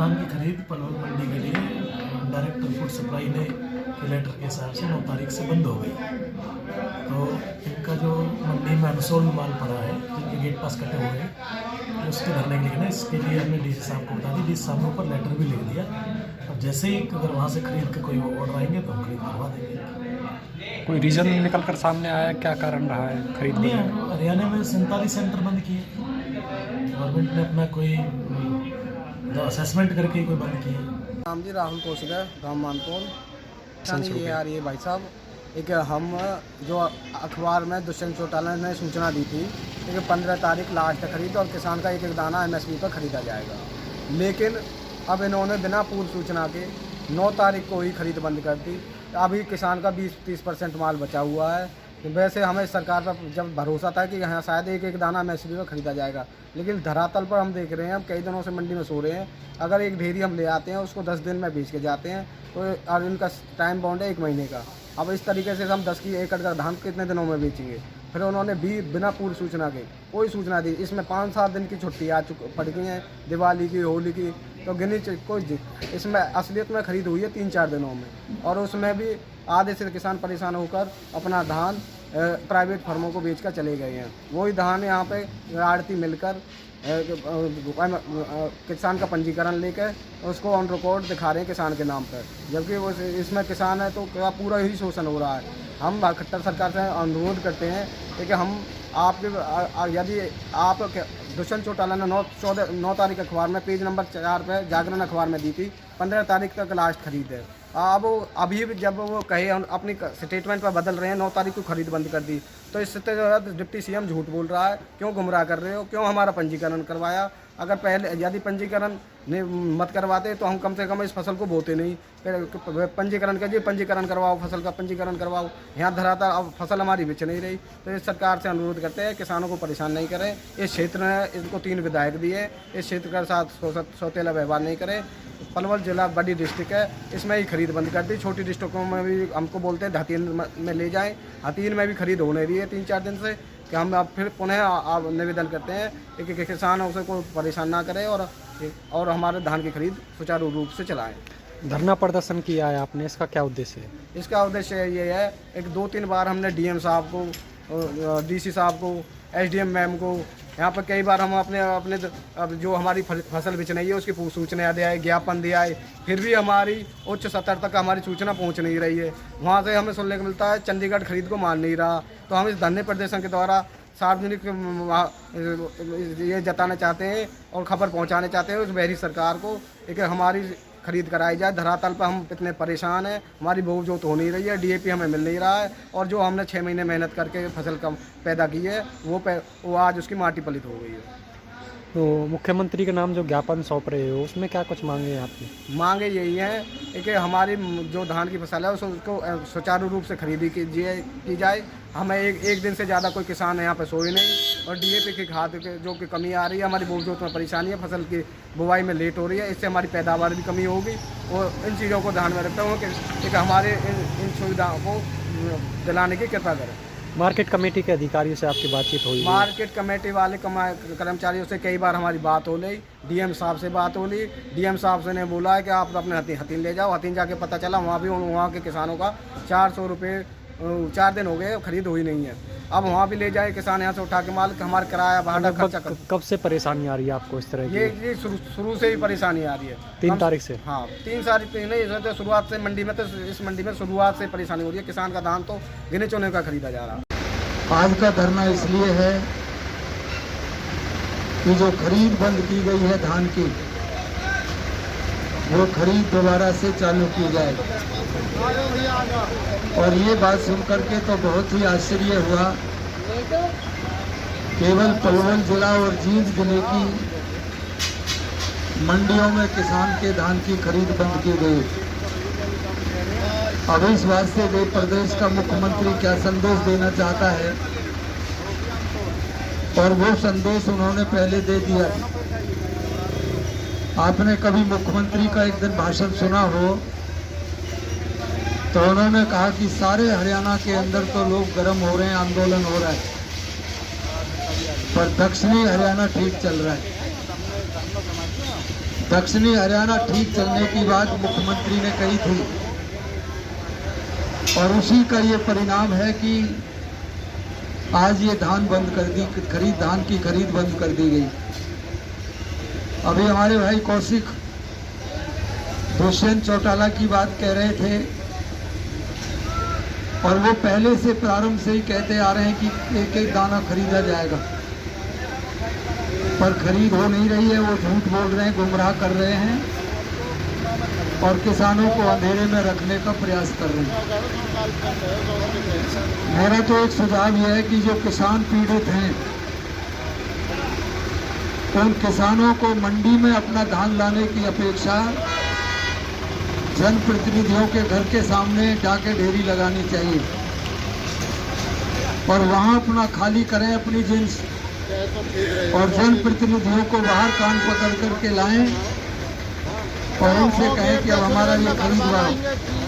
धान की खरीद पलवल मंडी के लिए डायरेक्ट फूड सप्लाई ने के लेटर के हिसाब से 9 तारीख से बंद हो गई। तो इनका जो मंडी में अनसोल्ड माल पड़ा है, जिनके गेट पास कटे हुए हैं, तो उसके भरने के लिए ना, इसके लिए हमने डीसी साहब को बता दी। डीसी साहब ने ऊपर लेटर भी लिख दिया। अब जैसे ही अगर वहाँ से खरीद के कोई ऑर्डर आएंगे तो हम खरीद करवा देंगे। कोई रीज़न निकल कर सामने आया, क्या कारण रहा है खरीद नहीं, हरियाणा में 47 सेंटर बंद किए गवर्नमेंट ने, अपना कोई असेसमेंट करके कोई बंद किए। नाम जी राहुल कौशिक है, गाँव मानपुर। ये आ रही है भाई साहब, एक हम जो अखबार में दुष्यंत चौटाला ने सूचना दी थी कि 15 तारीख लास्ट तक खरीद और किसान का एक एक दाना MSP पर खरीदा जाएगा, लेकिन अब इन्होंने बिना पूर्व सूचना के 9 तारीख को ही खरीद बंद कर दी। अभी किसान का 20-30% माल बचा हुआ है। वैसे हमें सरकार पर जब भरोसा था कि यहाँ शायद एक एक दाना MSP पर खरीदा जाएगा, लेकिन धरातल पर हम देख रहे हैं, हम कई दिनों से मंडी में सो रहे हैं। अगर एक ढेरी हम ले आते हैं, उसको 10 दिन में बेच के जाते हैं, तो और इनका टाइम बाउंड है 1 महीने का। अब इस तरीके से हम 10 एकड़ का धान कितने दिनों में बेचेंगे? फिर उन्होंने भी बिना पूर्व सूचना के कोई सूचना दी। इसमें 5-7 दिन की छुट्टी पड़ गई हैं, दिवाली की, होली की, तो कोई इसमें असलियत में खरीद हुई है 3-4 दिनों में, और उसमें भी आधे से किसान परेशान होकर अपना धान प्राइवेट फर्मों को बेचकर चले गए हैं। वही धान यहाँ पे आड़ती मिलकर किसान का पंजीकरण लेकर उसको ऑन रिकॉर्ड दिखा रहे हैं किसान के नाम पर, जबकि वो इसमें किसान है तो क्या पूरा ही शोषण हो रहा है। हम खट्टर सरकार से अनुरोध करते हैं कि हम आपके यदि आप दुष्यंत चौटाला ने 9 तारीख अखबार में पेज नंबर 4 पे जागरण अखबार में दी थी, 15 तारीख तक लास्ट खरीद है। अब अभी जब वो कहे अपनी स्टेटमेंट पर बदल रहे हैं, 9 तारीख को खरीद बंद कर दी, तो इससे डिप्टी CM झूठ बोल रहा है। क्यों गुमराह कर रहे हो? क्यों हमारा पंजीकरण करवाया? अगर पहले यदि पंजीकरण मत करवाते तो हम कम से कम इस फसल को बोते नहीं। पंजीकरण कीजिए, पंजीकरण करवाओ, फसल का पंजीकरण करवाओ। यहाँ धराता अब फसल हमारी बिच नहीं रही। तो इस सरकार से अनुरोध करते हैं, किसानों को परेशान नहीं करें। इस क्षेत्र में इनको 3 विधायक दिए, इस क्षेत्र के साथ सौतेला व्यवहार नहीं करें। पलवल जिला बड़ी डिस्ट्रिक्ट है, इसमें ही खरीद बंद कर दी। छोटी डिस्ट्रिक्टों में भी हमको बोलते हैं हथीन में ले जाएं, हथीन में भी खरीद होने रही है 3-4 दिन से। कि हम अब फिर पुनः निवेदन करते हैं कि किसानों से कोई परेशान ना करें और हमारे धान की खरीद सुचारू रूप से चलाएं। धरना प्रदर्शन किया है आपने, इसका क्या उद्देश्य है? इसका उद्देश्य ये है, 2-3 बार हमने DM साहब को, DC साहब को, SDM मैम को, यहाँ पर कई बार हम अपने जो हमारी फसल बिच रही है उसकी सूचना दिया है, ज्ञापन दिया है, फिर भी हमारी उच्च स्तर तक हमारी सूचना पहुँच नहीं रही है। वहाँ से हमें सुनने को मिलता है चंडीगढ़ खरीद को मान नहीं रहा। तो हम इस धरने प्रदर्शन के द्वारा सार्वजनिक ये जताना चाहते हैं और खबर पहुँचाना चाहते हैं उस बहरी सरकार को कि हमारी खरीद कराई जाए। धरातल पर हम इतने परेशान हैं, हमारी बोझ जोत हो नहीं रही है, DAP हमें मिल नहीं रहा है, और जो हमने 6 महीने मेहनत करके फसल कम पैदा की है वो आज उसकी माटी पलित हो गई है। तो मुख्यमंत्री के नाम जो ज्ञापन सौंप रहे हो, उसमें क्या कुछ मांगे हैं आपकी? मांगे यही हैं कि हमारी जो धान की फसल है उसको सुचारू रूप से खरीदी की जाए। हमें एक दिन से ज़्यादा कोई किसान यहाँ पर सोए नहीं, और DAP की खाद जो कि कमी आ रही है, हमारी बोझ जोत में परेशानी है, फसल की बुवाई में लेट हो रही है, इससे हमारी पैदावार भी कमी होगी। और इन चीज़ों को ध्यान में रखता हूँ कि हमारे इन सुविधाओं को दिलाने की कृपा करें। मार्केट कमेटी के अधिकारियों से आपकी बातचीत हुई? मार्केट कमेटी वाले कर्मचारियों से कई बार हमारी बात हो ली, DM साहब से बात हो ली। DM साहब से ने बोला है कि आप अपने हथीन ले जाओ। हथीन जाके पता चला वहाँ के किसानों का 400 रुपये 4 दिन हो गए, खरीद हुई नहीं है। अब वहाँ भी ले जाए किसान, यहाँ से उठा के माल, हमारा किराया भाड़ा खर्चा कब से परेशानी आ रही है आपको इस तरह की? ये शुरू से ही परेशानी आ रही है। 3 तारीख से? हाँ, 3 तारीख नहीं, तो शुरुआत से मंडी में, तो इस मंडी में शुरुआत से परेशानी हो रही है। किसान का धान तो गिने चुने का खरीदा जा रहा है। आज का धरना इसलिए है कि जो खरीद बंद की गई है धान की, वो खरीद दोबारा से चालू की जाए। और ये बात सुन करके तो बहुत ही आश्चर्य हुआ। केवल पलवल जिला और जींद जिले की मंडियों में किसान के धान की खरीद बंद की गई। अब इस वास्ते वे प्रदेश का मुख्यमंत्री क्या संदेश देना चाहता है, और वो संदेश उन्होंने पहले दे दिया। आपने कभी मुख्यमंत्री का एक दिन भाषण सुना हो तो उन्होंने कहा कि सारे हरियाणा के अंदर तो लोग गर्म हो रहे हैं, आंदोलन हो रहा है, पर दक्षिणी हरियाणा ठीक चल रहा है। दक्षिणी हरियाणा ठीक चलने की बात मुख्यमंत्री ने कही थी और उसी का ये परिणाम है कि आज ये धान बंद कर दी, धान की खरीद बंद कर दी गई। अभी हमारे भाई कौशिक दुष्यंत चौटाला की बात कह रहे थे और वो पहले से प्रारंभ से ही कहते आ रहे हैं कि एक एक दाना खरीदा जाएगा, पर खरीद हो नहीं रही है। वो झूठ बोल रहे हैं, गुमराह कर रहे हैं और किसानों को अंधेरे में रखने का प्रयास कर रहे हैं। मेरा तो एक सुझाव यह है कि जो किसान पीड़ित हैं उन किसानों को मंडी में अपना धान लाने की अपेक्षा जनप्रतिनिधियों के घर के सामने जाके ढेरी लगानी चाहिए और वहां अपना खाली करें अपनी जिन्स और जनप्रतिनिधियों को बाहर कान पकड़ करके लाएं और उनसे कहें कि अब हमारा ये खरीद लो।